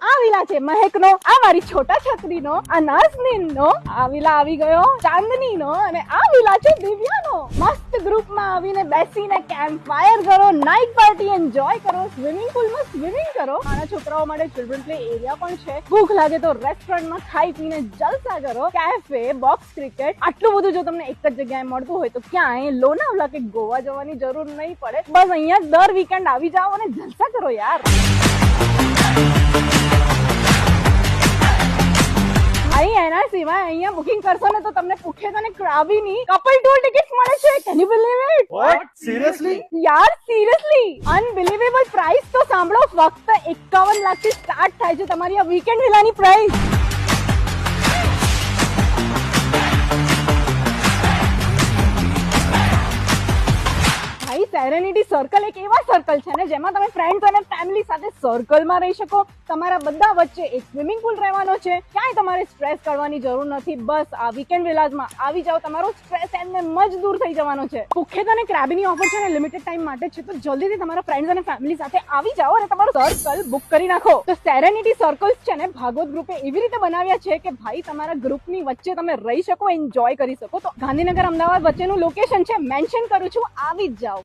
આ વિલા છે મહેકનો, આ મારી છોટા છત્રીનો, આ નાઝનીનનો, આ વિલા આવી ગયો ચાંદનીનો અને આ વિલા છે દિવ્યાનો. મસ્ત ગ્રુપમાં આવીને બેસીને કેમ્પ ફાયર કરો, નાઇટ પાર્ટી એન્જોય કરો, સ્વિમિંગ પુલમાં સ્વિમિંગ કરો. નાના છોકરાઓ માટે ચિલ્ડ્રન પ્લે એરિયા પણ છે. ભૂખ લાગે તો રેસ્ટોરન્ટમાં ખાઈ પીને જલસા કરો. કેફે, બોક્સ ક્રિકેટ, આટલું બધું જો તમને એક જ જગ્યાએ મળતું હોય તો ક્યાંય લોનાવલા કે ગોવા જવાની જરૂર નહીં પડે. બસ અહીંયા દર વીકેન્ડ આવી જાઓ અને જલસા કરો યાર. એના સિવાય અહીંયા બુકિંગ કરશો ને તો તમને પુખેત અને ક્રાબીની કપલ ટૂર ટિકિટ્સ મળે છે. Can you believe it? What? Seriously? યાર સિરિયસલી અનબિલીવેબલ પ્રાઇસ તો સાંભળો, ફક્ત 51 લાખથી સ્ટાર્ટ થાય છે તમારી આ વીકેન્ડ વિલાની પ્રાઇસ. સેરેનિટી સર્કલ એક એવા સર્કલ છે ને જેમાં તમે ફ્રેન્ડ્સ અને ફેમિલી સાથે સર્કલમાં રહી શકો. તમારા બધા વચ્ચે એક સ્વિમિંગ પુલ રહેવાનો છે. ક્યાંય તમારે સ્ટ્રેસ કરવાની જરૂર નથી. બસ આ વીકેન્ડ વિલાઝમાં આવી જાઓ, તમારો સ્ટ્રેસ એમને જ દૂર થઈ જવાનો છે. પુખેત અને ક્રેબીની ઓફર છે ને લિમિટેડ ટાઈમ માટે છે, તો જલ્દીથી તમારા ફ્રેન્ડ્સ અને ફેમિલી સાથે આવી જાઓ અને તમારો સર્કલ બુક કરી નાખો. તો સેરેનિટી સર્કલ્સ છે ને ભાગવત ગ્રુપે એવી રીતે બનાવ્યા છે કે ભાઈ તમારા ગ્રુપની વચ્ચે તમે રહી શકો, એન્જોય કરી શકો. તો ગાંધીનગર અમદાવાદ વચ્ચેનું લોકેશન છે, મેન્શન કરું છું, આવી જ જાઓ.